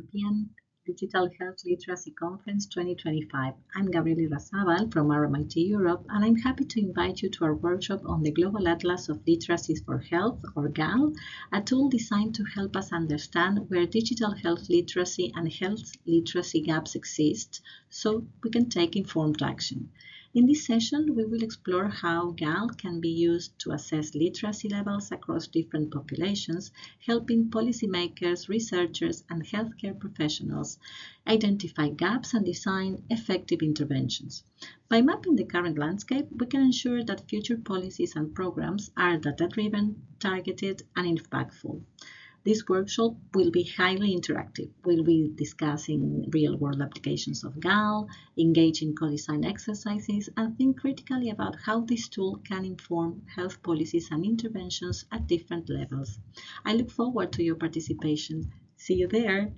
European Digital Health Literacy Conference 2025. I'm Gabriela Irrazabal from RMIT Europe, and I'm happy to invite you to our workshop on the Global Atlas of Literacies for Health, or GAL, a tool designed to help us understand where digital health literacy and health literacy gaps exist so we can take informed action. In this session, we will explore how GAL can be used to assess literacy levels across different populations, helping policymakers, researchers, and healthcare professionals identify gaps and design effective interventions. By mapping the current landscape, we can ensure that future policies and programs are data-driven, targeted, and impactful. This workshop will be highly interactive. We'll be discussing real-world applications of GAL, engage in co-design exercises, and think critically about how this tool can inform health policies and interventions at different levels. I look forward to your participation. See you there!